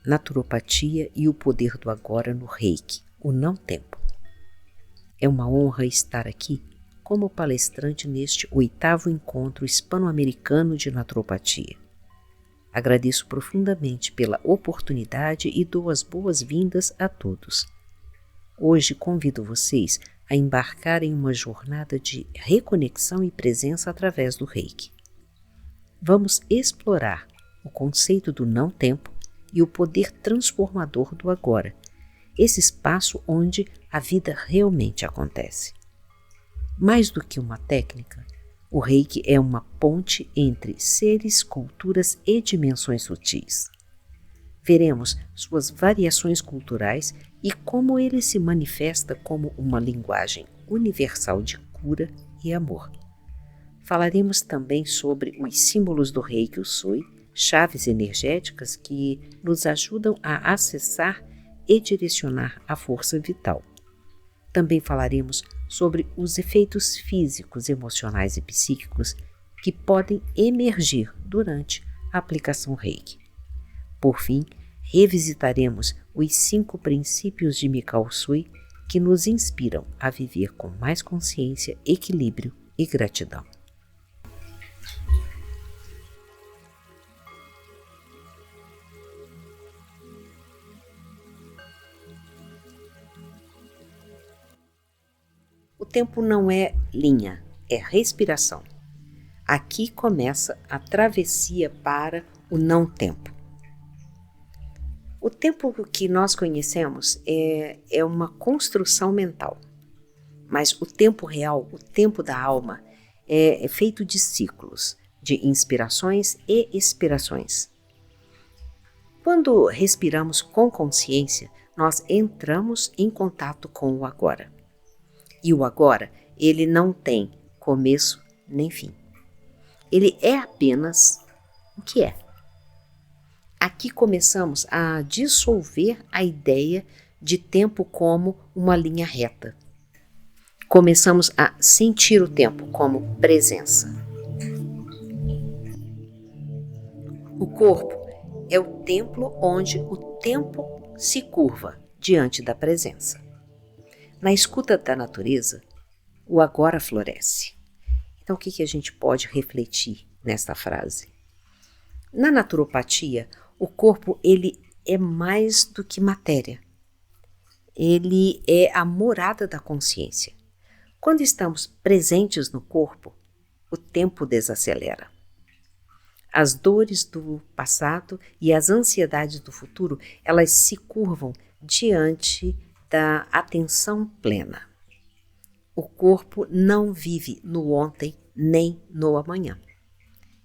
naturopatia e o poder do agora no Reiki, o não tempo. É uma honra estar aqui como palestrante neste 8º encontro hispano-americano de naturopatia. Agradeço profundamente pela oportunidade e dou as boas-vindas a todos. Hoje convido vocês a embarcar em uma jornada de reconexão e presença através do Reiki. Vamos explorar o conceito do não tempo e o poder transformador do agora, esse espaço onde a vida realmente acontece. Mais do que uma técnica, o Reiki é uma ponte entre seres, culturas e dimensões sutis. Veremos suas variações culturais e como ele se manifesta como uma linguagem universal de cura e amor. Falaremos também sobre os símbolos do Reiki Usui, chaves energéticas que nos ajudam a acessar e direcionar a força vital. Também falaremos sobre os efeitos físicos, emocionais e psíquicos que podem emergir durante a aplicação Reiki. Por fim, revisitaremos os 5 princípios de Mikao Usui que nos inspiram a viver com mais consciência, equilíbrio e gratidão. O tempo não é linha, é respiração. Aqui começa a travessia para o não tempo. O tempo que nós conhecemos é uma construção mental, mas o tempo real, o tempo da alma, é feito de ciclos, de inspirações e expirações. Quando respiramos com consciência, nós entramos em contato com o agora. E o agora, ele não tem começo nem fim. Ele é apenas o que é. Aqui começamos a dissolver a ideia de tempo como uma linha reta. Começamos a sentir o tempo como presença. O corpo é o templo onde o tempo se curva diante da presença. Na escuta da natureza, o agora floresce. Então, o que a gente pode refletir nesta frase? Na naturopatia, o corpo ele é mais do que matéria. Ele é a morada da consciência. Quando estamos presentes no corpo, o tempo desacelera. As dores do passado e as ansiedades do futuro, elas se curvam diante da atenção plena. O corpo não vive no ontem nem no amanhã.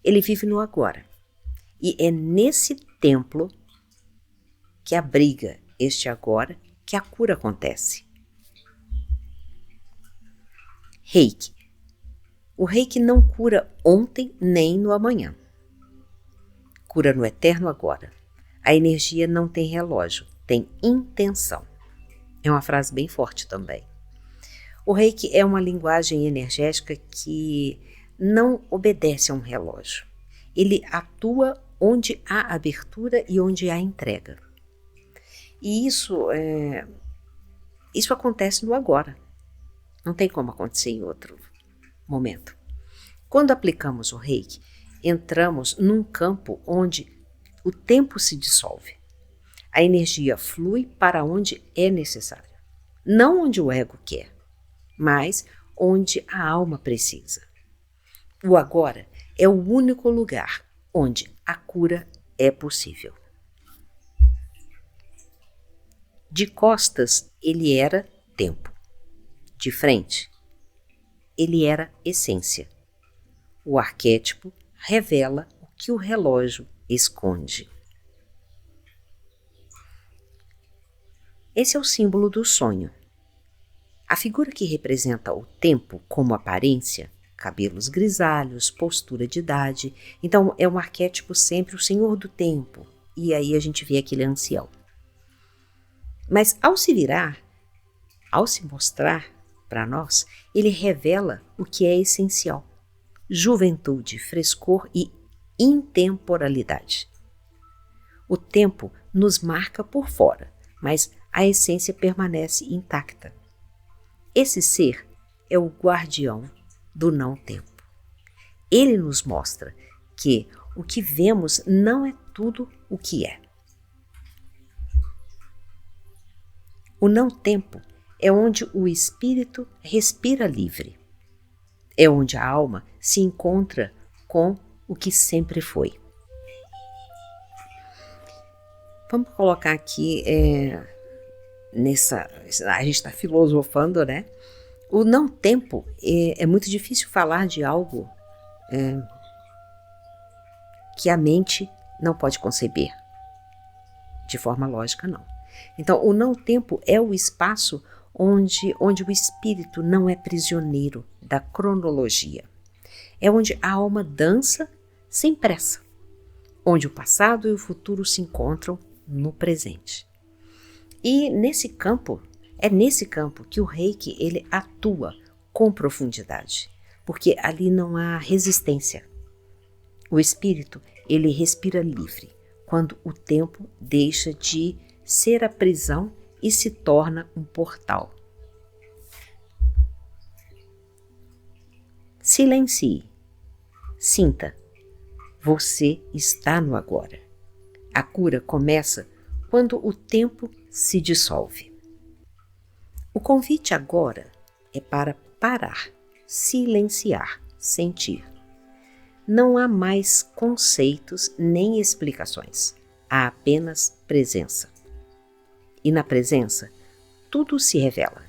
Ele vive no agora. E é nesse templo que abriga este agora que a cura acontece. Reiki. O Reiki não cura ontem nem no amanhã. Cura no eterno agora. A energia não tem relógio, tem intenção. É uma frase bem forte também. O Reiki é uma linguagem energética que não obedece a um relógio. Ele atua onde há abertura e onde há entrega. E isso acontece no agora. Não tem como acontecer em outro momento. Quando aplicamos o Reiki, entramos num campo onde o tempo se dissolve. A energia flui para onde é necessário. Não onde o ego quer, mas onde a alma precisa. O agora é o único lugar onde a cura é possível. De costas, ele era tempo. De frente, ele era essência. O arquétipo revela o que o relógio esconde. Esse é o símbolo do sonho. A figura que representa o tempo como aparência, cabelos grisalhos, postura de idade, então é um arquétipo sempre o senhor do tempo, e aí a gente vê aquele ancião. Mas ao se virar, ao se mostrar para nós, ele revela o que é essencial: juventude, frescor e intemporalidade. O tempo nos marca por fora, mas a essência permanece intacta. Esse ser é o guardião do não-tempo. Ele nos mostra que o que vemos não é tudo o que é. O não-tempo é onde o espírito respira livre. É onde a alma se encontra com o que sempre foi. Vamos colocar aqui, a gente está filosofando, né? O não-tempo é muito difícil falar de algo que a mente não pode conceber. De forma lógica, não. Então, o não-tempo é o espaço onde o espírito não é prisioneiro da cronologia. É onde a alma dança sem pressa, onde o passado e o futuro se encontram no presente. E é nesse campo que o Reiki ele atua com profundidade, porque ali não há resistência. O espírito ele respira livre quando o tempo deixa de ser a prisão e se torna um portal. Silencie. Sinta. Você está no agora. A cura começa quando o tempo se dissolve. O convite agora é para parar, silenciar, sentir. Não há mais conceitos nem explicações. Há apenas presença. E na presença, tudo se revela.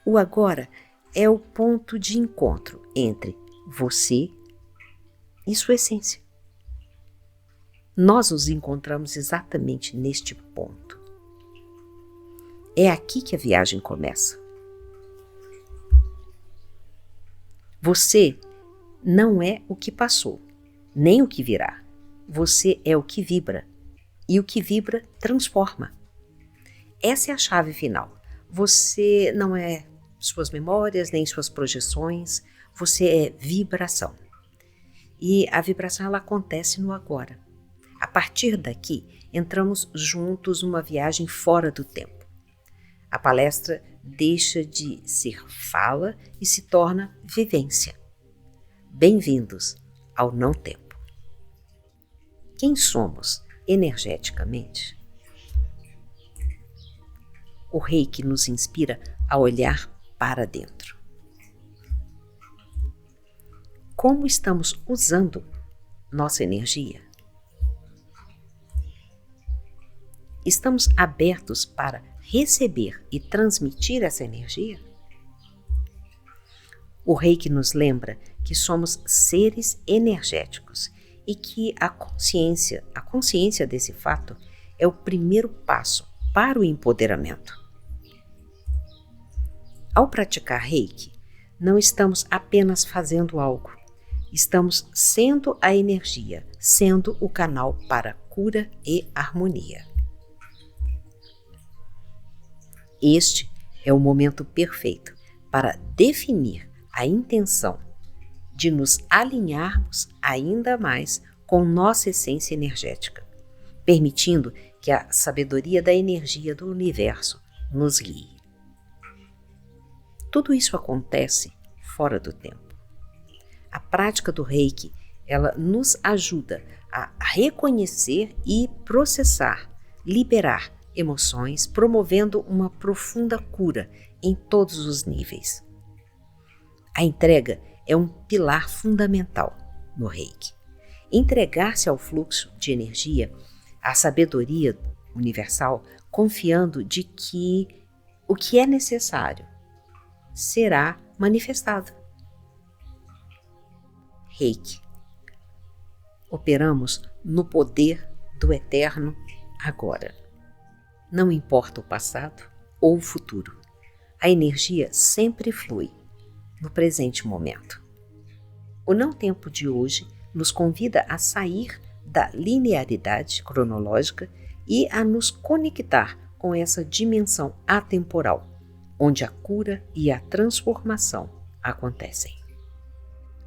O agora é o ponto de encontro entre você e sua essência. Nós nos encontramos exatamente neste ponto. É aqui que a viagem começa. Você não é o que passou, nem o que virá. Você é o que vibra, e o que vibra transforma. Essa é a chave final. Você não é suas memórias, nem suas projeções, você é vibração. E a vibração ela acontece no agora. A partir daqui, entramos juntos numa viagem fora do tempo. A palestra deixa de ser fala e se torna vivência. Bem-vindos ao não-tempo. Quem somos energeticamente? O Reiki nos inspira a olhar para dentro. Como estamos usando nossa energia? Estamos abertos para receber e transmitir essa energia? O Reiki nos lembra que somos seres energéticos e que a consciência desse fato é o primeiro passo para o empoderamento. Ao praticar Reiki, não estamos apenas fazendo algo, estamos sendo a energia, sendo o canal para cura e harmonia. Este é o momento perfeito para definir a intenção de nos alinharmos ainda mais com nossa essência energética, permitindo que a sabedoria da energia do universo nos guie. Tudo isso acontece fora do tempo. A prática do Reiki, ela nos ajuda a reconhecer e processar, liberar emoções, promovendo uma profunda cura em todos os níveis. A entrega é um pilar fundamental no Reiki. Entregar-se ao fluxo de energia, à sabedoria universal, confiando de que o que é necessário será manifestado. Reiki. Operamos no poder do eterno agora. Não importa o passado ou o futuro, a energia sempre flui no presente momento. O não-tempo de hoje nos convida a sair da linearidade cronológica e a nos conectar com essa dimensão atemporal, onde a cura e a transformação acontecem.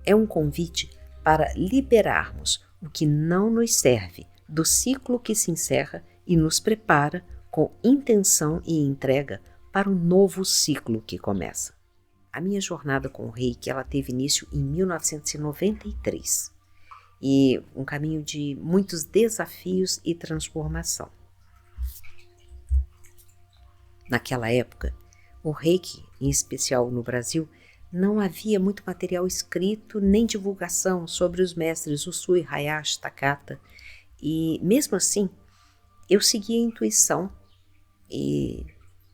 É um convite para liberarmos o que não nos serve do ciclo que se encerra e nos prepara com intenção e entrega para um novo ciclo que começa. A minha jornada com o Reiki, ela teve início em 1993 e um caminho de muitos desafios e transformação. Naquela época, o Reiki, em especial no Brasil, não havia muito material escrito nem divulgação sobre os mestres Usui, Hayashi, Takata, e mesmo assim eu segui a intuição e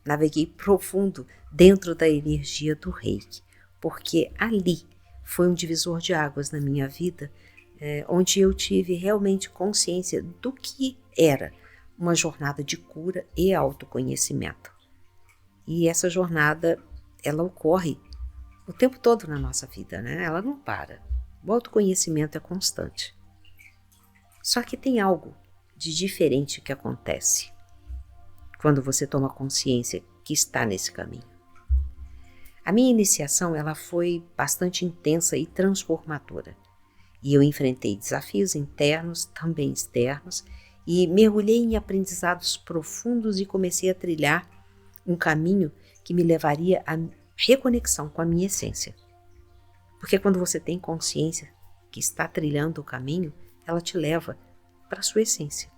naveguei profundo dentro da energia do Reiki, porque ali foi um divisor de águas na minha vida, onde eu tive realmente consciência do que era uma jornada de cura e autoconhecimento. E essa jornada, ela ocorre o tempo todo na nossa vida, né? Ela não para. O autoconhecimento é constante. Só que tem algo de diferente que acontece quando você toma consciência que está nesse caminho. A minha iniciação, ela foi bastante intensa e transformadora. E eu enfrentei desafios internos, também externos, e mergulhei em aprendizados profundos e comecei a trilhar um caminho que me levaria à reconexão com a minha essência. Porque quando você tem consciência que está trilhando o caminho, ela te leva para a sua essência.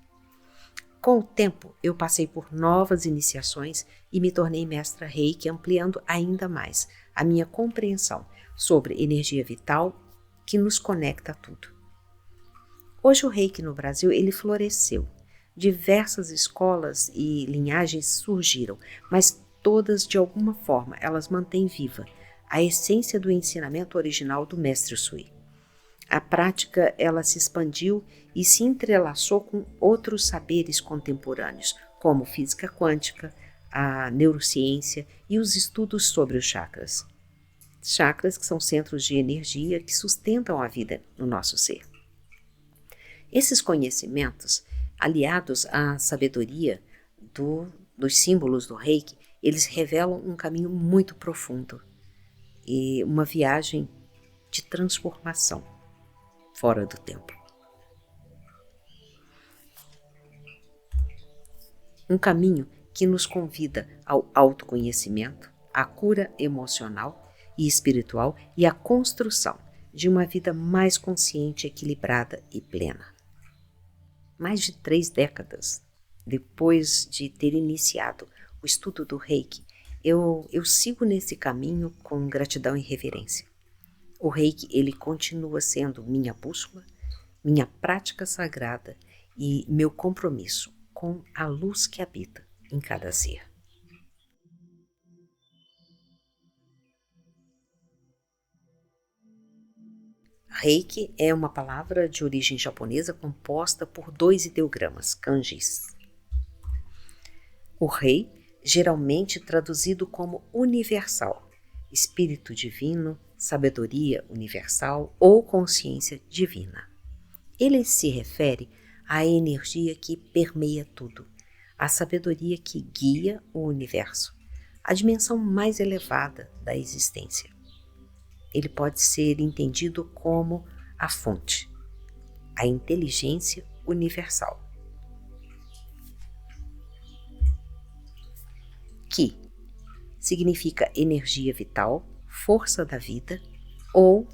Com o tempo, eu passei por novas iniciações e me tornei mestra Reiki, ampliando ainda mais a minha compreensão sobre energia vital que nos conecta a tudo. Hoje o Reiki no Brasil, ele floresceu. Diversas escolas e linhagens surgiram, mas todas, de alguma forma, elas mantêm viva a essência do ensinamento original do mestre Usui. A prática, ela se expandiu e se entrelaçou com outros saberes contemporâneos, como física quântica, a neurociência e os estudos sobre os chakras. Chakras que são centros de energia que sustentam a vida no nosso ser. Esses conhecimentos, aliados à sabedoria dos símbolos do Reiki, eles revelam um caminho muito profundo e uma viagem de transformação fora do tempo. Um caminho que nos convida ao autoconhecimento, à cura emocional e espiritual e à construção de uma vida mais consciente, equilibrada e plena. Mais de 3 décadas depois de ter iniciado o estudo do Reiki, eu sigo nesse caminho com gratidão e reverência. O Reiki, ele continua sendo minha bússola, minha prática sagrada e meu compromisso com a luz que habita em cada ser. Reiki é uma palavra de origem japonesa composta por 2 ideogramas, kanjis. O Rei, geralmente traduzido como universal, espírito divino, sabedoria universal ou consciência divina. Ele se refere à energia que permeia tudo, à sabedoria que guia o universo, a dimensão mais elevada da existência. Ele pode ser entendido como a fonte, a inteligência universal. Ki significa energia vital, força da vida, ou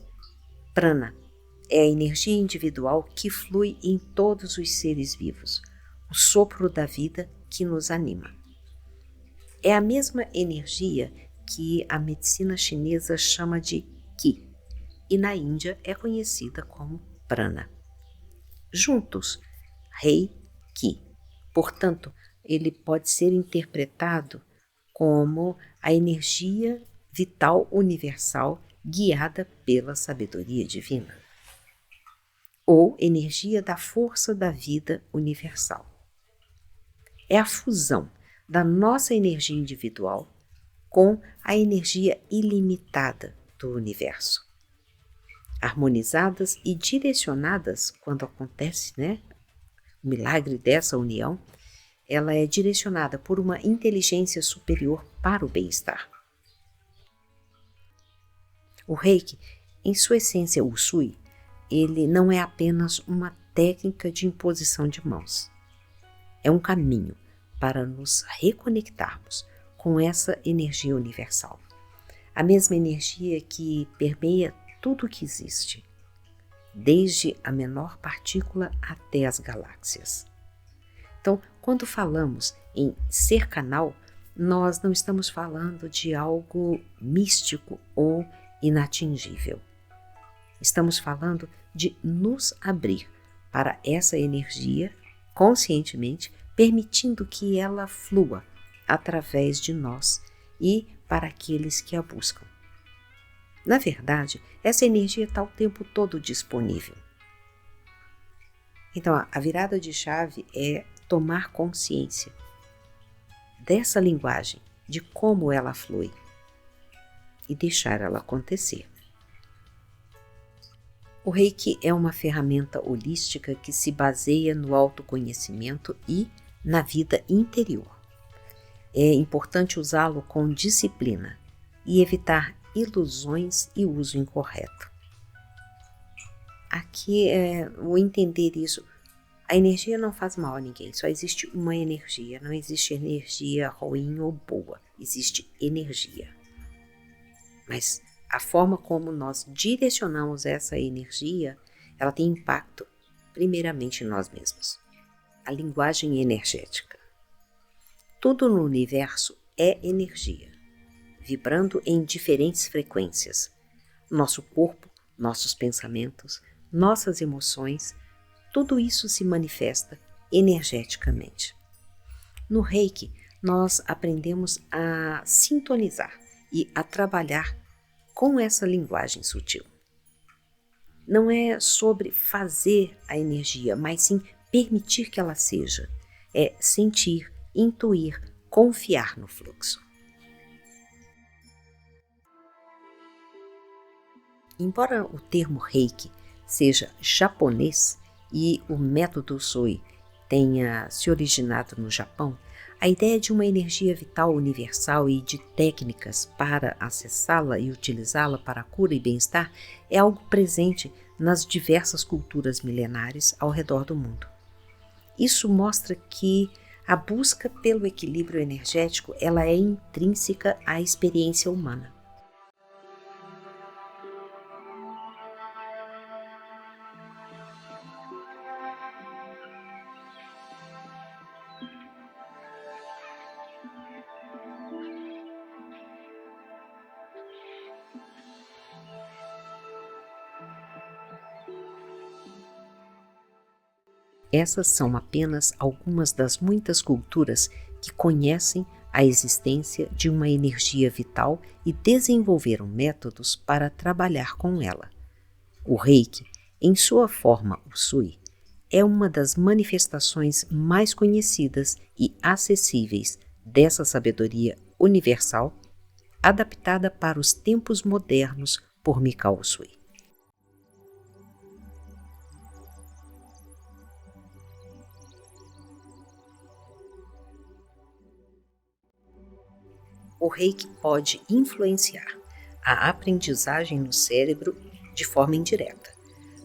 prana é a energia individual que flui em todos os seres vivos, o sopro da vida que nos anima. É a mesma energia que a medicina chinesa chama de Qi, e na Índia é conhecida como prana. Juntos, Rei Qi. Portanto, ele pode ser interpretado como a energia vital universal guiada pela sabedoria divina, ou energia da força da vida universal. É a fusão da nossa energia individual com a energia ilimitada do universo. Harmonizadas e direcionadas, quando acontece, o milagre dessa união, ela é direcionada por uma inteligência superior para o bem-estar. O Reiki, em sua essência Usui, ele não é apenas uma técnica de imposição de mãos. É um caminho para nos reconectarmos com essa energia universal. A mesma energia que permeia tudo o que existe, desde a menor partícula até as galáxias. Então, quando falamos em ser canal, nós não estamos falando de algo místico ou inatingível. Estamos falando de nos abrir para essa energia conscientemente, permitindo que ela flua através de nós e para aqueles que a buscam. Na verdade, essa energia está o tempo todo disponível. Então, a virada de chave é tomar consciência dessa linguagem, de como ela flui e deixar ela acontecer. O Reiki é uma ferramenta holística que se baseia no autoconhecimento e na vida interior. É importante usá-lo com disciplina e evitar ilusões e uso incorreto. Aqui o entender isso. A energia não faz mal a ninguém, só existe uma energia, não existe energia ruim ou boa, existe energia. Mas a forma como nós direcionamos essa energia, ela tem impacto primeiramente em nós mesmos. A linguagem energética. Tudo no universo é energia, vibrando em diferentes frequências. Nosso corpo, nossos pensamentos, nossas emoções, tudo isso se manifesta energeticamente. No Reiki, nós aprendemos a sintonizar e a trabalhar com essa linguagem sutil. Não é sobre fazer a energia, mas sim permitir que ela seja. É sentir, intuir, confiar no fluxo. Embora o termo Reiki seja japonês e o método Sui tenha se originado no Japão, a ideia de uma energia vital universal e de técnicas para acessá-la e utilizá-la para a cura e bem-estar é algo presente nas diversas culturas milenares ao redor do mundo. Isso mostra que a busca pelo equilíbrio energético ela é intrínseca à experiência humana. Essas são apenas algumas das muitas culturas que conhecem a existência de uma energia vital e desenvolveram métodos para trabalhar com ela. O Reiki, em sua forma Usui, é uma das manifestações mais conhecidas e acessíveis dessa sabedoria universal, adaptada para os tempos modernos por Mikao Usui. O Reiki pode influenciar a aprendizagem no cérebro de forma indireta,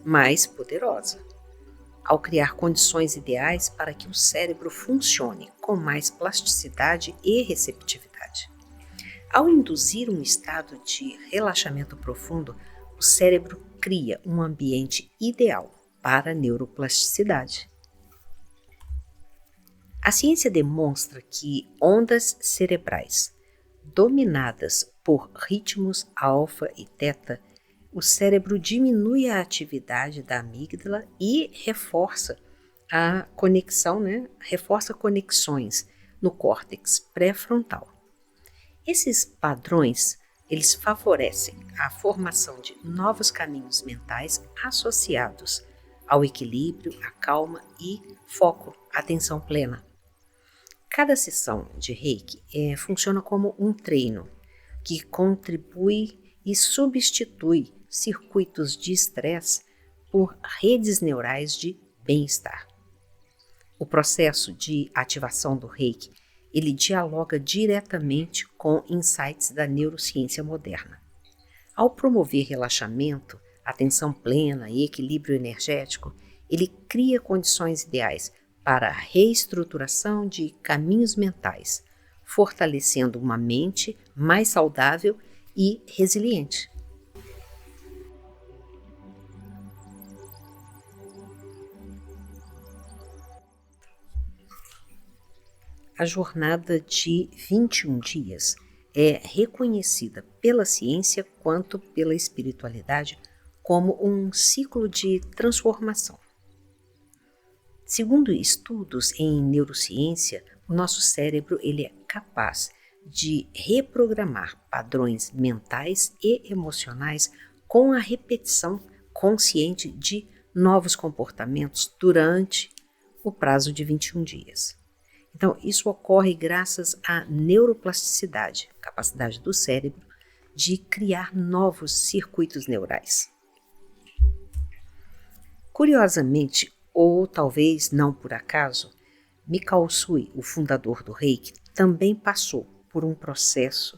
mas poderosa, ao criar condições ideais para que o cérebro funcione com mais plasticidade e receptividade. Ao induzir um estado de relaxamento profundo, o cérebro cria um ambiente ideal para a neuroplasticidade. A ciência demonstra que ondas cerebrais dominadas por ritmos alfa e teta, o cérebro diminui a atividade da amígdala e reforça a conexão, reforça conexões no córtex pré-frontal. Esses padrões, eles favorecem a formação de novos caminhos mentais associados ao equilíbrio, à calma e foco, atenção plena. Cada sessão de Reiki funciona como um treino que contribui e substitui circuitos de estresse por redes neurais de bem-estar. O processo de ativação do Reiki, ele dialoga diretamente com insights da neurociência moderna. Ao promover relaxamento, atenção plena e equilíbrio energético, ele cria condições ideais para a reestruturação de caminhos mentais, fortalecendo uma mente mais saudável e resiliente. A jornada de 21 dias é reconhecida pela ciência quanto pela espiritualidade como um ciclo de transformação. Segundo estudos em neurociência, o nosso cérebro ele é capaz de reprogramar padrões mentais e emocionais com a repetição consciente de novos comportamentos durante o prazo de 21 dias. Então, isso ocorre graças à neuroplasticidade, capacidade do cérebro de criar novos circuitos neurais. Curiosamente, ou talvez não por acaso, Mikao Usui, o fundador do Reiki, também passou por um processo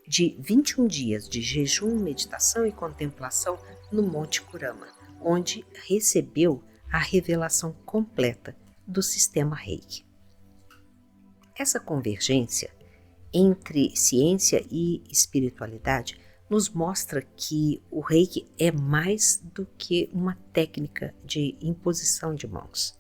de 21 dias de jejum, meditação e contemplação no Monte Kurama, onde recebeu a revelação completa do sistema Reiki. Essa convergência entre ciência e espiritualidade nos mostra que o Reiki é mais do que uma técnica de imposição de mãos.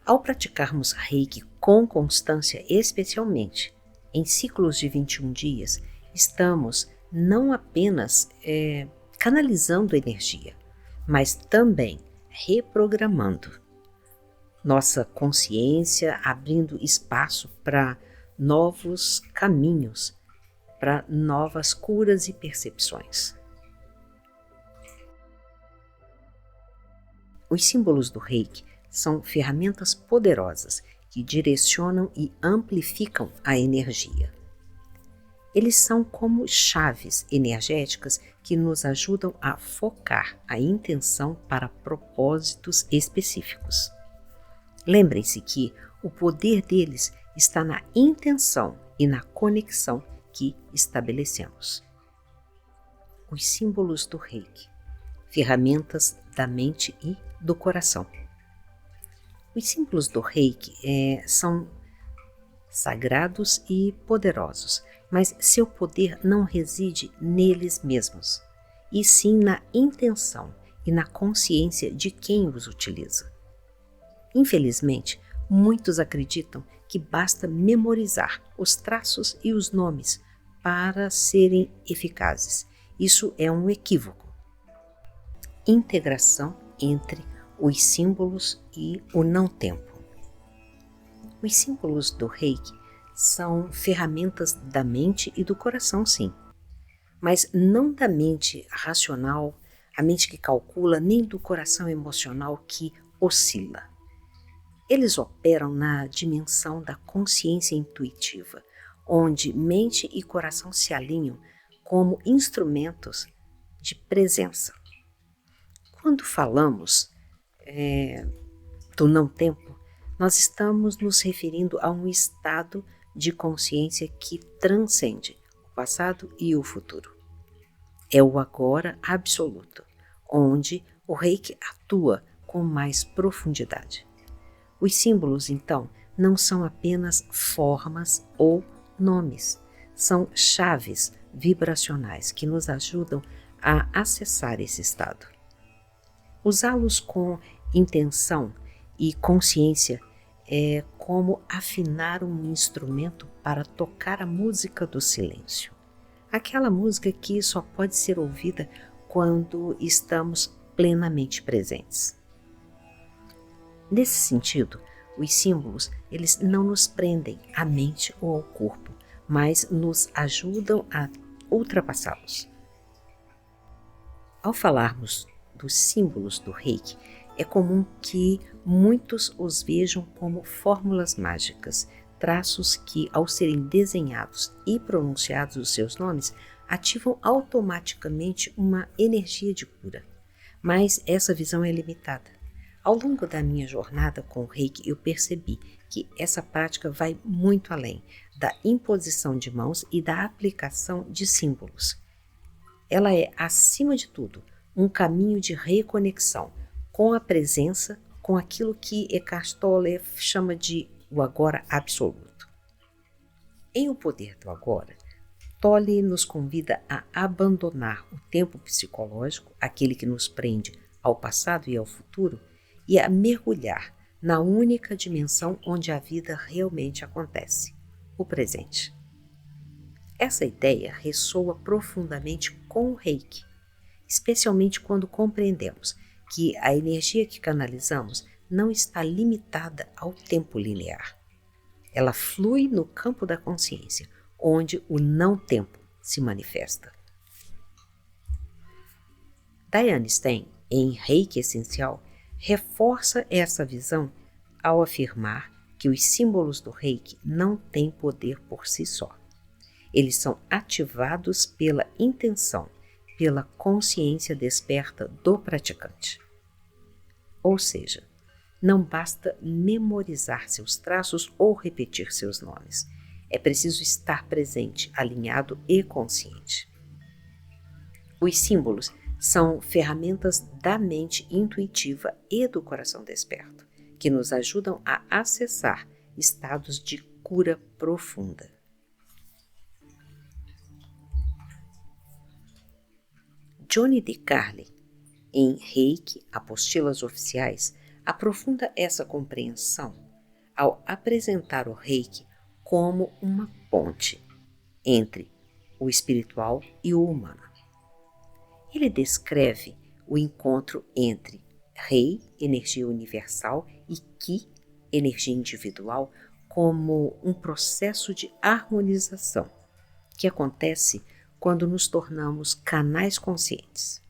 Ao praticarmos Reiki com constância, especialmente em ciclos de 21 dias, estamos não apenas canalizando energia, mas também reprogramando nossa consciência, abrindo espaço para novos caminhos, para novas curas e percepções. Os símbolos do Reiki são ferramentas poderosas que direcionam e amplificam a energia. Eles são como chaves energéticas que nos ajudam a focar a intenção para propósitos específicos. Lembrem-se que o poder deles está na intenção e na conexão que estabelecemos. Os símbolos do Reiki, ferramentas da mente e do coração. Os símbolos do Reiki são sagrados e poderosos, mas seu poder não reside neles mesmos, e sim na intenção e na consciência de quem os utiliza. Infelizmente, muitos acreditam que basta memorizar os traços e os nomes para serem eficazes. Isso é um equívoco. Integração entre os símbolos e o não-tempo. Os símbolos do Reiki são ferramentas da mente e do coração, sim, mas não da mente racional, a mente que calcula, nem do coração emocional que oscila. Eles operam na dimensão da consciência intuitiva, onde mente e coração se alinham como instrumentos de presença. Quando falamos do não-tempo, nós estamos nos referindo a um estado de consciência que transcende o passado e o futuro. É o agora absoluto, onde o Reiki atua com mais profundidade. Os símbolos, então, não são apenas formas ou nomes, são chaves vibracionais que nos ajudam a acessar esse estado. Usá-los com intenção e consciência é como afinar um instrumento para tocar a música do silêncio. Aquela música que só pode ser ouvida quando estamos plenamente presentes. Nesse sentido, os símbolos eles não nos prendem à mente ou ao corpo, mas nos ajudam a ultrapassá-los. Ao falarmos dos símbolos do Reiki, é comum que muitos os vejam como fórmulas mágicas, traços que, ao serem desenhados e pronunciados os seus nomes, ativam automaticamente uma energia de cura. Mas essa visão é limitada. Ao longo da minha jornada com o Reiki, eu percebi que essa prática vai muito além da imposição de mãos e da aplicação de símbolos. Ela é, acima de tudo, um caminho de reconexão com a presença, com aquilo que Eckhart Tolle chama de o agora absoluto. Em O Poder do Agora, Tolle nos convida a abandonar o tempo psicológico, aquele que nos prende ao passado e ao futuro, e a mergulhar na única dimensão onde a vida realmente acontece, o presente. Essa ideia ressoa profundamente com o Reiki, especialmente quando compreendemos que a energia que canalizamos não está limitada ao tempo linear. Ela flui no campo da consciência, onde o não-tempo se manifesta. Diane Stein, em Reiki Essencial, reforça essa visão ao afirmar que os símbolos do Reiki não têm poder por si só. Eles são ativados pela intenção, pela consciência desperta do praticante. Ou seja, não basta memorizar seus traços ou repetir seus nomes. É preciso estar presente, alinhado e consciente. Os símbolos são ferramentas da mente intuitiva e do coração desperto, que nos ajudam a acessar estados de cura profunda. Johnny DeCarli, em Reiki, Apostilas Oficiais, aprofunda essa compreensão ao apresentar o Reiki como uma ponte entre o espiritual e o humano. Ele descreve o encontro entre Rei, energia universal, e Ki, energia individual, como um processo de harmonização que acontece quando nos tornamos canais conscientes.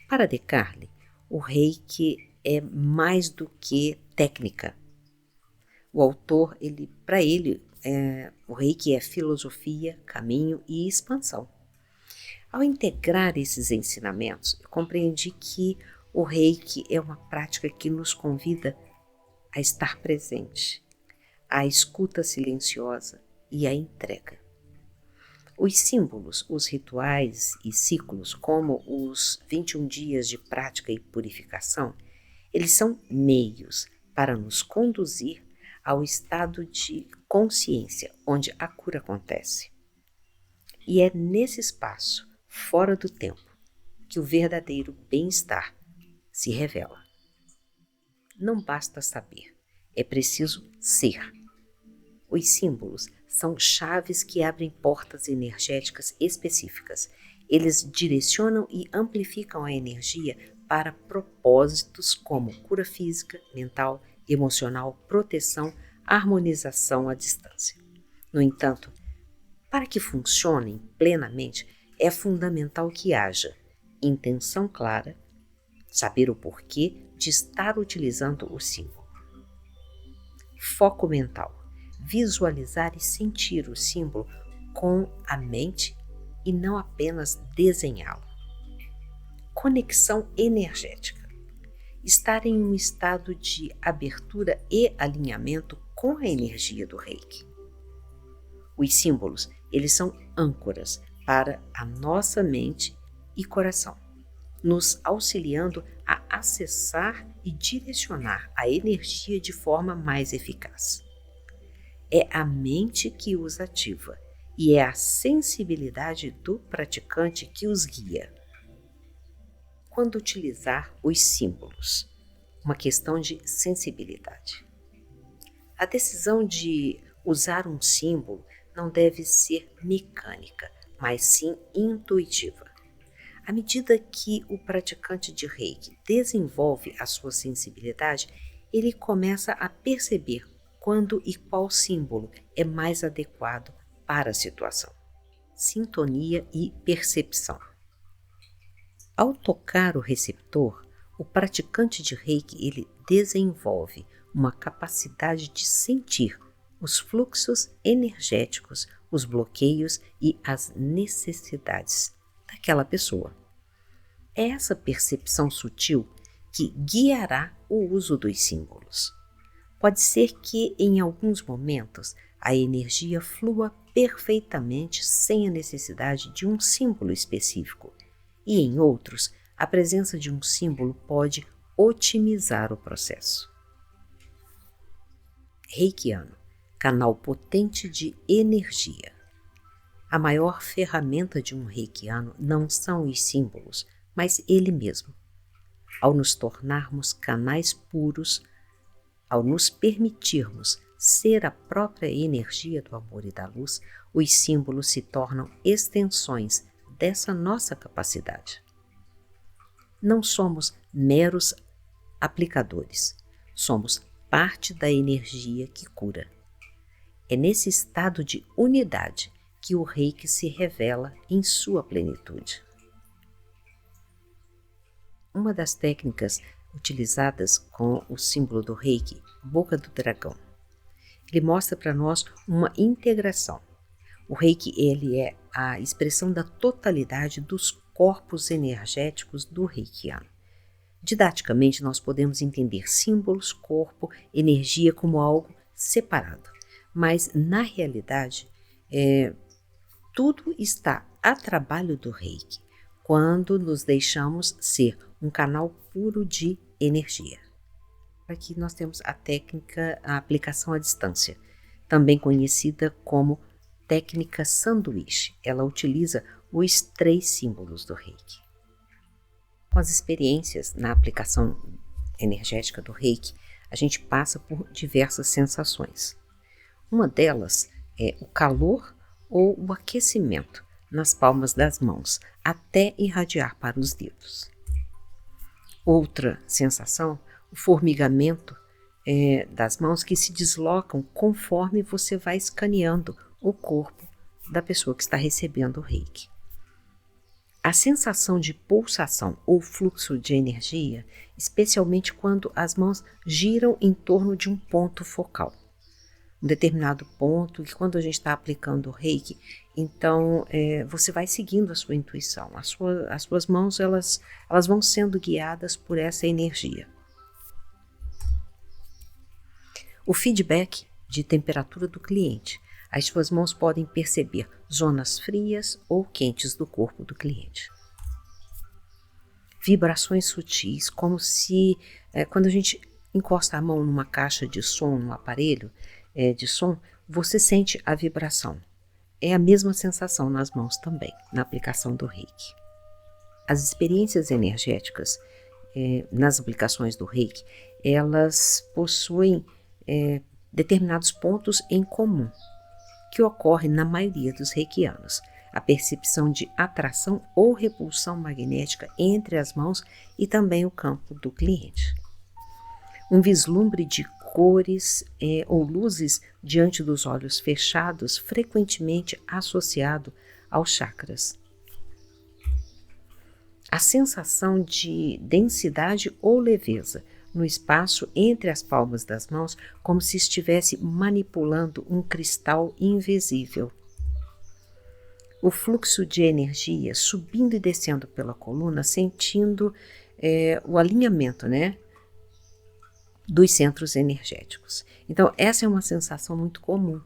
Para DeCarli, o Reiki é mais do que técnica. O autor, para ele, o Reiki é filosofia, caminho e expansão. Ao integrar esses ensinamentos, eu compreendi que o Reiki é uma prática que nos convida a estar presente, à escuta silenciosa e à entrega. Os símbolos, os rituais e ciclos, como os 21 dias de prática e purificação, eles são meios para nos conduzir ao estado de consciência onde a cura acontece. E é nesse espaço, fora do tempo, que o verdadeiro bem-estar se revela. Não basta saber, é preciso ser. Os símbolos são chaves que abrem portas energéticas específicas. Eles direcionam e amplificam a energia para propósitos como cura física, mental, emocional, proteção, harmonização à distância. No entanto, para que funcionem plenamente, é fundamental que haja intenção clara, saber o porquê de estar utilizando o símbolo. Foco mental, visualizar e sentir o símbolo com a mente e não apenas desenhá-lo. Conexão energética, estar em um estado de abertura e alinhamento com a energia do Reiki. Os símbolos, eles são âncoras para a nossa mente e coração, nos auxiliando a acessar e direcionar a energia de forma mais eficaz. É a mente que os ativa e é a sensibilidade do praticante que os guia. Quando utilizar os símbolos, uma questão de sensibilidade. A decisão de usar um símbolo não deve ser mecânica, mas sim intuitiva. À medida que o praticante de Reiki desenvolve a sua sensibilidade, ele começa a perceber quando e qual símbolo é mais adequado para a situação. Sintonia e percepção. Ao tocar o receptor, o praticante de Reiki ele desenvolve uma capacidade de sentir os fluxos energéticos, os bloqueios e as necessidades daquela pessoa. É essa percepção sutil que guiará o uso dos símbolos. Pode ser que, em alguns momentos, a energia flua perfeitamente sem a necessidade de um símbolo específico, e em outros, a presença de um símbolo pode otimizar o processo. Reikiano, canal potente de energia. A maior ferramenta de um reikiano não são os símbolos, mas ele mesmo. Ao nos tornarmos canais puros, ao nos permitirmos ser a própria energia do amor e da luz, os símbolos se tornam extensões dessa nossa capacidade. Não somos meros aplicadores, somos parte da energia que cura. É nesse estado de unidade que o Reiki se revela em sua plenitude. Uma das técnicas utilizadas com o símbolo do Reiki, Boca do Dragão, ele mostra para nós uma integração. O Reiki ele é a expressão da totalidade dos corpos energéticos do Reikiano. Didaticamente, nós podemos entender símbolos, corpo, energia como algo separado, mas na realidade, tudo está a trabalho do Reiki quando nos deixamos ser um canal puro de energia. Aqui nós temos a técnica, a aplicação à distância, também conhecida como técnica sanduíche. Ela utiliza os 3 símbolos do Reiki. Com as experiências na aplicação energética do Reiki, a gente passa por diversas sensações. Uma delas é o calor ou o aquecimento nas palmas das mãos, até irradiar para os dedos. Outra sensação, o formigamento das mãos que se deslocam conforme você vai escaneando o corpo da pessoa que está recebendo o Reiki. A sensação de pulsação ou fluxo de energia, especialmente quando as mãos giram em torno de um ponto focal. Um determinado ponto, que quando a gente está aplicando o Reiki, então você vai seguindo a sua intuição. As suas mãos elas vão sendo guiadas por essa energia. O feedback de temperatura do cliente. As suas mãos podem perceber zonas frias ou quentes do corpo do cliente. Vibrações sutis, como se quando a gente encosta a mão numa caixa de som, num aparelho de som, você sente a vibração. É a mesma sensação nas mãos também, na aplicação do Reiki. As experiências energéticas nas aplicações do Reiki, elas possuem determinados pontos em comum, que ocorre na maioria dos reikianos. A percepção de atração ou repulsão magnética entre as mãos e também o campo do cliente. Um vislumbre de cores ou luzes diante dos olhos fechados, frequentemente associado aos chakras. A sensação de densidade ou leveza no espaço entre as palmas das mãos, como se estivesse manipulando um cristal invisível. O fluxo de energia subindo e descendo pela coluna, sentindo o alinhamento, dos centros energéticos. Então, essa é uma sensação muito comum,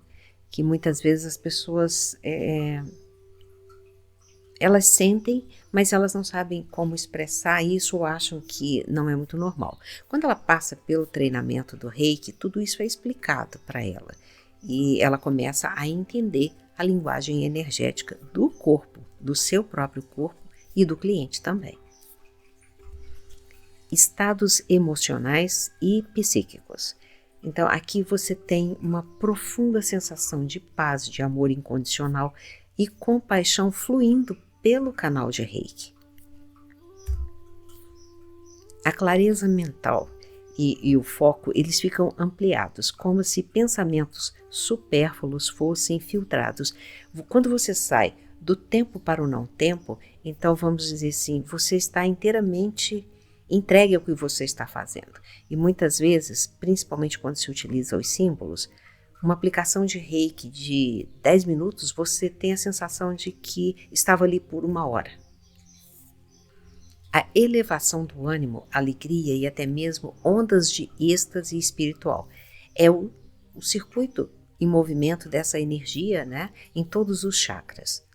que muitas vezes as pessoas elas sentem, mas elas não sabem como expressar isso ou acham que não é muito normal. Quando ela passa pelo treinamento do Reiki, tudo isso é explicado para ela e ela começa a entender a linguagem energética do corpo, do seu próprio corpo e do cliente também. Estados emocionais e psíquicos. Então, aqui você tem uma profunda sensação de paz, de amor incondicional e compaixão fluindo pelo canal de Reiki. A clareza mental e o foco, eles ficam ampliados, como se pensamentos supérfluos fossem filtrados. Quando você sai do tempo para o não tempo, então vamos dizer assim, você está inteiramente entregue ao que você está fazendo. E muitas vezes, principalmente quando se utiliza os símbolos, uma aplicação de Reiki de 10 minutos, você tem a sensação de que estava ali por 1 hora. A elevação do ânimo, alegria e até mesmo ondas de êxtase espiritual é o circuito em movimento dessa energia, em todos os chakras.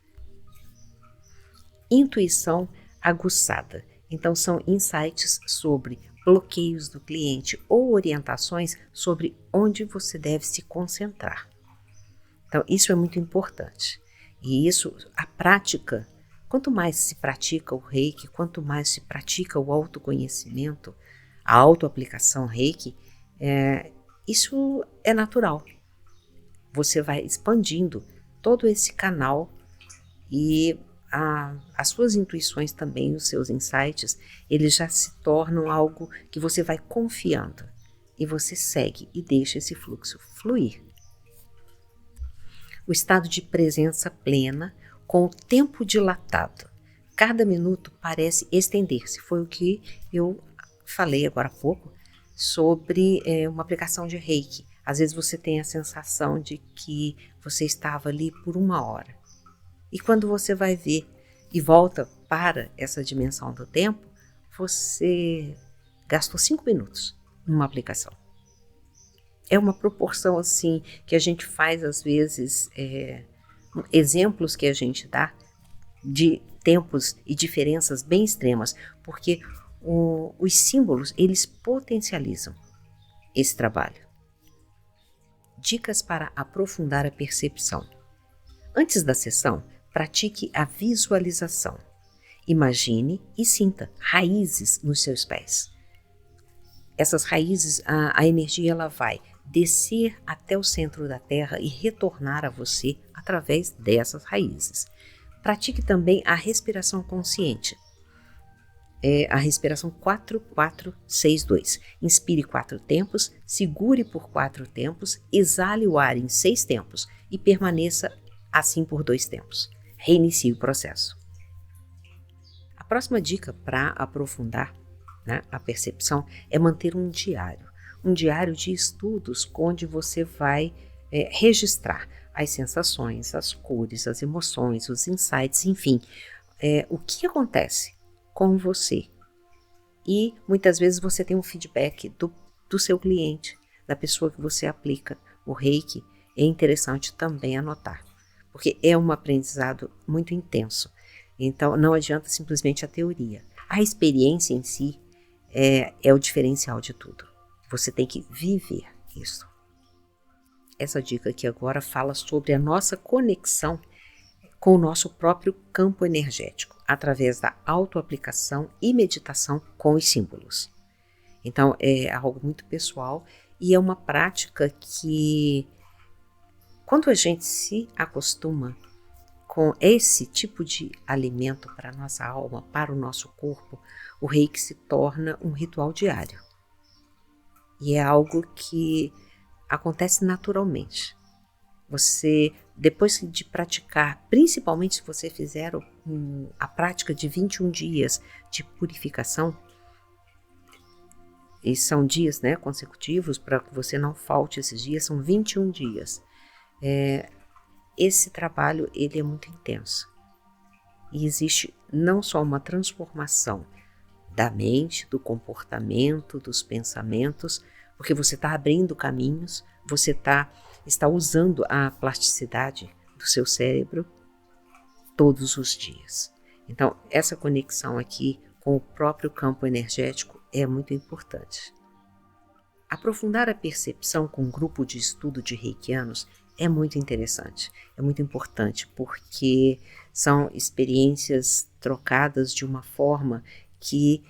Intuição aguçada. Então, são insights sobre bloqueios do cliente ou orientações sobre onde você deve se concentrar. Então, isso é muito importante. E isso, a prática, quanto mais se pratica o Reiki, quanto mais se pratica o autoconhecimento, a autoaplicação Reiki, isso é natural. Você vai expandindo todo esse canal e as suas intuições também, os seus insights, eles já se tornam algo que você vai confiando e você segue e deixa esse fluxo fluir. O estado de presença plena com o tempo dilatado. Cada minuto parece estender-se. Foi o que eu falei agora há pouco sobre uma aplicação de Reiki. Às vezes você tem a sensação de que você estava ali por 1 hora. E quando você vai ver e volta para essa dimensão do tempo, você gastou 5 minutos numa aplicação. É uma proporção assim que a gente faz às vezes, exemplos que a gente dá de tempos e diferenças bem extremas, porque os símbolos eles potencializam esse trabalho. Dicas para aprofundar a percepção. Antes da sessão, pratique a visualização. Imagine e sinta raízes nos seus pés. Essas raízes, a energia ela vai descer até o centro da terra e retornar a você através dessas raízes. Pratique também a respiração consciente. A respiração 4-4-6-2. Inspire 4 tempos, segure por 4 tempos, exale o ar em 6 tempos e permaneça assim por 2 tempos. Reinicie o processo. A próxima dica para aprofundar, né, a percepção é manter um diário de estudos onde você vai registrar as sensações, as cores, as emoções, os insights, enfim, o que acontece com você. E muitas vezes você tem um feedback do seu cliente, da pessoa que você aplica o Reiki. É interessante também anotar, porque é um aprendizado muito intenso. Então não adianta simplesmente a teoria. A experiência em si é o diferencial de tudo. Você tem que viver isso. Essa dica aqui agora fala sobre a nossa conexão com o nosso próprio campo energético, através da autoaplicação e meditação com os símbolos. Então, é algo muito pessoal e é uma prática que, quando a gente se acostuma com esse tipo de alimento para a nossa alma, para o nosso corpo, o Reiki se torna um ritual diário. E é algo que acontece naturalmente. Você, depois de praticar, principalmente se você fizer a prática de 21 dias de purificação, e são dias, né, consecutivos, para que você não falte esses dias, são 21 dias. Esse trabalho ele é muito intenso. E existe não só uma transformação da mente, do comportamento, dos pensamentos, porque você está abrindo caminhos, você está usando a plasticidade do seu cérebro todos os dias. Então, essa conexão aqui com o próprio campo energético é muito importante. Aprofundar a percepção com um grupo de estudo de reikianos é muito interessante, é muito importante, porque são experiências trocadas de uma forma que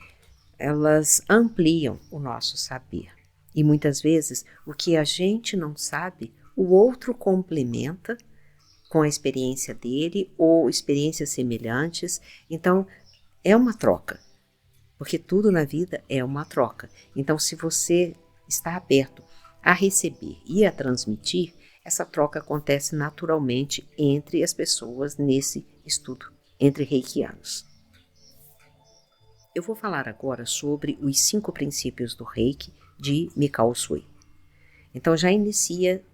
elas ampliam o nosso saber. E muitas vezes o que a gente não sabe, o outro complementa com a experiência dele ou experiências semelhantes. Então é uma troca, porque tudo na vida é uma troca. Então se você está aberto a receber e a transmitir, essa troca acontece naturalmente entre as pessoas nesse estudo, entre reikianos. Eu vou falar agora sobre os 5 princípios do Reiki de Mikao Usui. Então já inicia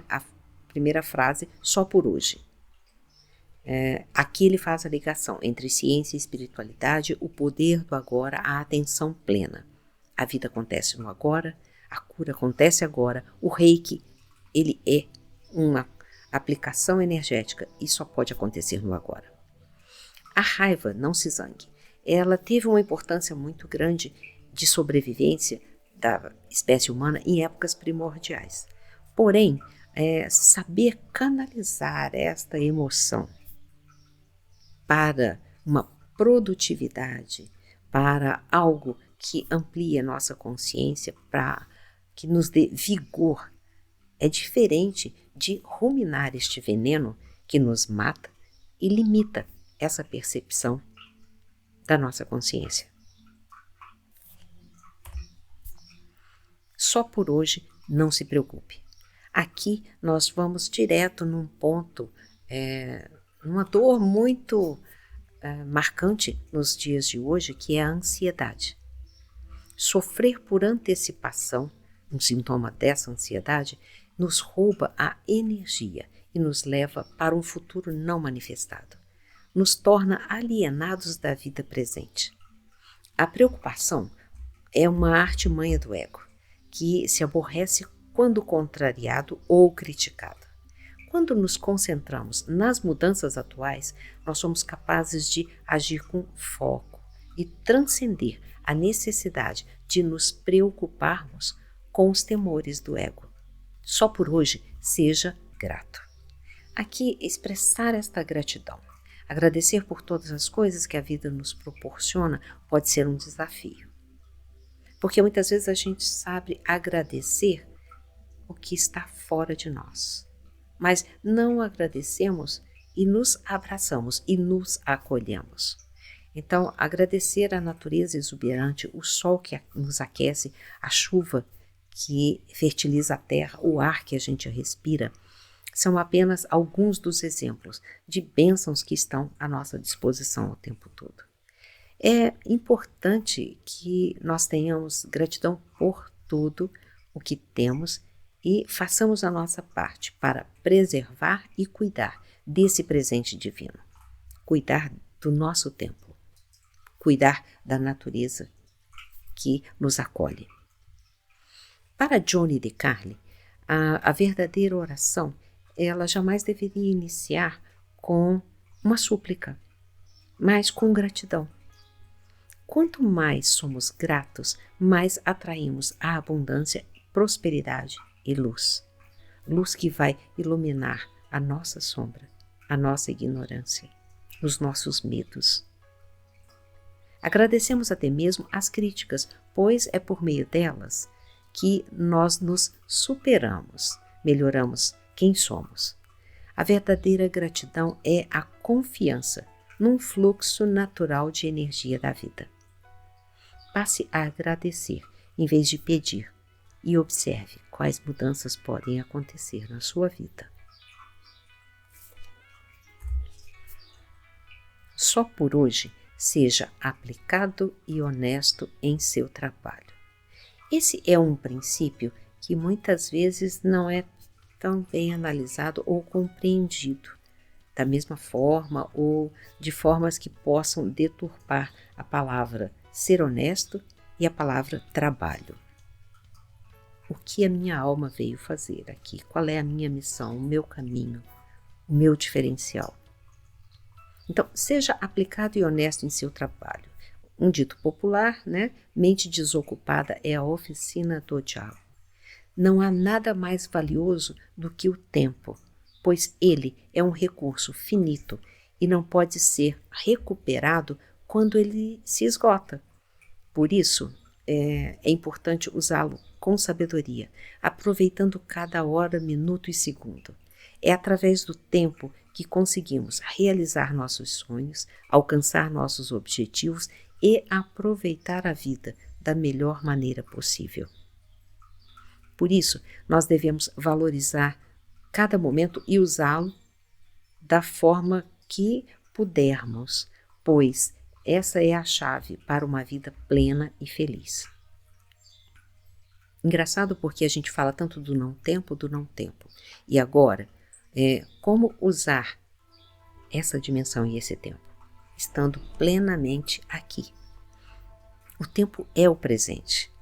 a primeira frase, só por hoje. Aqui ele faz a ligação entre ciência e espiritualidade, o poder do agora, a atenção plena. A vida acontece no agora, a cura acontece agora, o Reiki, ele é uma aplicação energética e só pode acontecer no agora. A raiva, não se zangue. Ela teve uma importância muito grande de sobrevivência da espécie humana em épocas primordiais. Porém, saber canalizar esta emoção para uma produtividade, para algo que amplie a nossa consciência, para que nos dê vigor, é diferente de ruminar este veneno que nos mata e limita essa percepção da nossa consciência. Só por hoje, não se preocupe. Aqui nós vamos direto num ponto, numa dor muito marcante nos dias de hoje, que é a ansiedade. Sofrer por antecipação, um sintoma dessa ansiedade, nos rouba a energia e nos leva para um futuro não manifestado. Nos torna alienados da vida presente. A preocupação é uma artimanha do ego, que se aborrece quando contrariado ou criticado. Quando nos concentramos nas mudanças atuais, nós somos capazes de agir com foco e transcender a necessidade de nos preocuparmos com os temores do ego. Só por hoje, seja grato. Aqui, expressar esta gratidão, agradecer por todas as coisas que a vida nos proporciona, pode ser um desafio. Porque muitas vezes a gente sabe agradecer o que está fora de nós. Mas não agradecemos e nos abraçamos e nos acolhemos. Então, agradecer a natureza exuberante, o sol que nos aquece, a chuva que fertiliza a terra, o ar que a gente respira, são apenas alguns dos exemplos de bênçãos que estão à nossa disposição o tempo todo. É importante que nós tenhamos gratidão por tudo o que temos e façamos a nossa parte para preservar e cuidar desse presente divino, cuidar do nosso tempo, cuidar da natureza que nos acolhe. Para Johnny DeCarli, a verdadeira oração, ela jamais deveria iniciar com uma súplica, mas com gratidão. Quanto mais somos gratos, mais atraímos a abundância, prosperidade e luz. Luz que vai iluminar a nossa sombra, a nossa ignorância, os nossos medos. Agradecemos até mesmo as críticas, pois é por meio delas que nós nos superamos, melhoramos quem somos. A verdadeira gratidão é a confiança num fluxo natural de energia da vida. Passe a agradecer em vez de pedir e observe quais mudanças podem acontecer na sua vida. Só por hoje, seja aplicado e honesto em seu trabalho. Esse é um princípio que muitas vezes não é tão bem analisado ou compreendido, da mesma forma ou de formas que possam deturpar a palavra ser honesto e a palavra trabalho. O que a minha alma veio fazer aqui? Qual é a minha missão, o meu caminho, o meu diferencial? Então, seja aplicado e honesto em seu trabalho. Um dito popular, né? Mente desocupada é a oficina do diabo. Não há nada mais valioso do que o tempo, pois ele é um recurso finito e não pode ser recuperado quando ele se esgota. Por isso, é importante usá-lo com sabedoria, aproveitando cada hora, minuto e segundo. É através do tempo que conseguimos realizar nossos sonhos, alcançar nossos objetivos e aproveitar a vida da melhor maneira possível. Por isso, nós devemos valorizar cada momento e usá-lo da forma que pudermos, pois essa é a chave para uma vida plena e feliz. Engraçado porque a gente fala tanto do não tempo. E agora, como usar essa dimensão e esse tempo? Estando plenamente aqui. O tempo é o presente.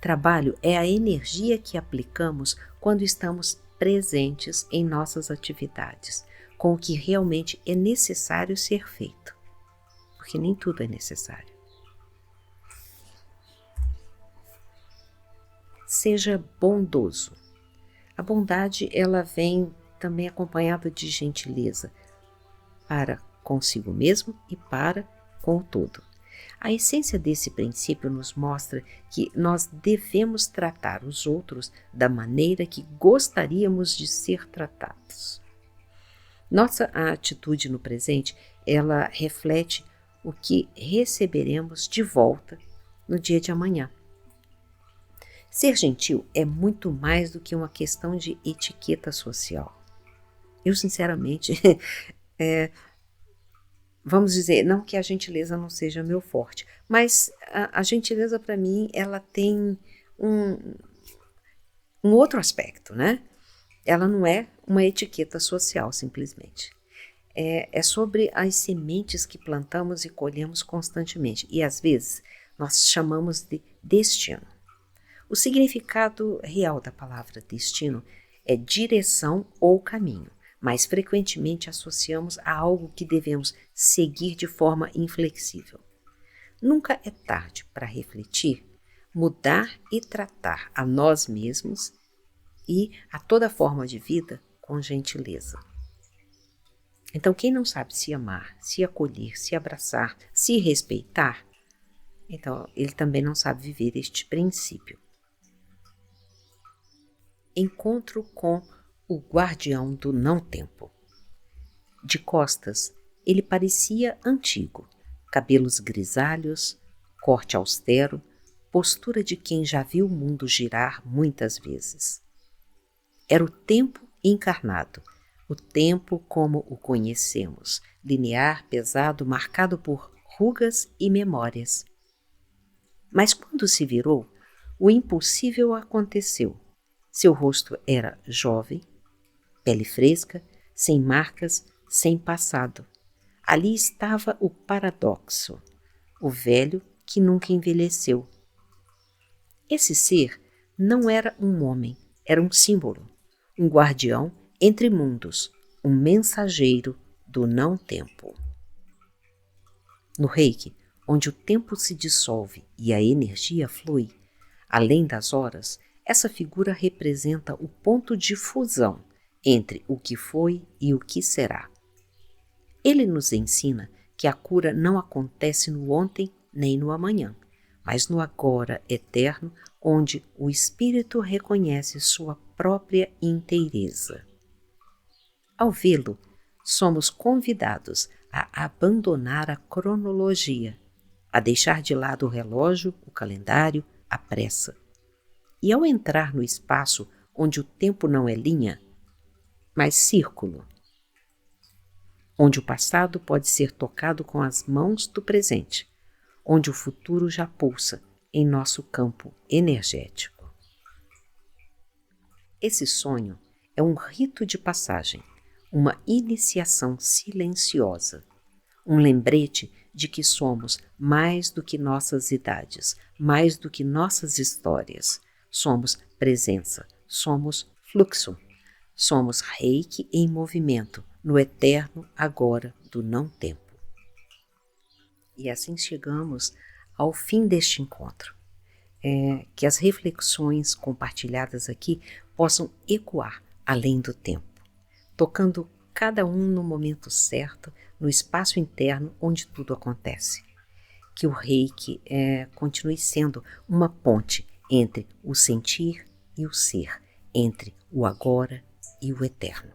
Trabalho é a energia que aplicamos quando estamos presentes em nossas atividades, com o que realmente é necessário ser feito. Porque nem tudo é necessário. Seja bondoso. A bondade, ela vem também acompanhada de gentileza para consigo mesmo e para com o todo. A essência desse princípio nos mostra que nós devemos tratar os outros da maneira que gostaríamos de ser tratados. Nossa atitude no presente, ela reflete o que receberemos de volta no dia de amanhã. Ser gentil é muito mais do que uma questão de etiqueta social. Eu, sinceramente, vamos dizer, não que a gentileza não seja meu forte, mas a gentileza para mim, ela tem um outro aspecto, né? Ela não é uma etiqueta social, simplesmente. É sobre as sementes que plantamos e colhemos constantemente. E, às vezes, nós chamamos de destino. O significado real da palavra destino é direção ou caminho, mas frequentemente associamos a algo que devemos seguir de forma inflexível. Nunca é tarde para refletir, mudar e tratar a nós mesmos e a toda forma de vida com gentileza. Então, quem não sabe se amar, se acolher, se abraçar, se respeitar, então ele também não sabe viver este princípio. Encontro com o guardião do não-tempo. De costas, ele parecia antigo, cabelos grisalhos, corte austero, postura de quem já viu o mundo girar muitas vezes. Era o tempo encarnado, o tempo como o conhecemos, linear, pesado, marcado por rugas e memórias. Mas quando se virou, o impossível aconteceu. Seu rosto era jovem, pele fresca, sem marcas, sem passado. Ali estava o paradoxo, o velho que nunca envelheceu. Esse ser não era um homem, era um símbolo, um guardião entre mundos, um mensageiro do não-tempo. No Reiki, onde o tempo se dissolve e a energia flui, além das horas, essa figura representa o ponto de fusão entre o que foi e o que será. Ele nos ensina que a cura não acontece no ontem nem no amanhã, mas no agora eterno, onde o espírito reconhece sua própria inteireza. Ao vê-lo, somos convidados a abandonar a cronologia, a deixar de lado o relógio, o calendário, a pressa. E ao entrar no espaço onde o tempo não é linha, mas círculo, onde o passado pode ser tocado com as mãos do presente, onde o futuro já pulsa em nosso campo energético. Esse sonho é um rito de passagem, uma iniciação silenciosa, um lembrete de que somos mais do que nossas idades, mais do que nossas histórias. Somos presença, somos fluxo, somos Reiki em movimento, no eterno agora do não-tempo. E assim chegamos ao fim deste encontro. Que as reflexões compartilhadas aqui possam ecoar além do tempo, tocando cada um no momento certo, no espaço interno onde tudo acontece. Que o Reiki continue sendo uma ponte entre o sentir e o ser, entre o agora e o eterno.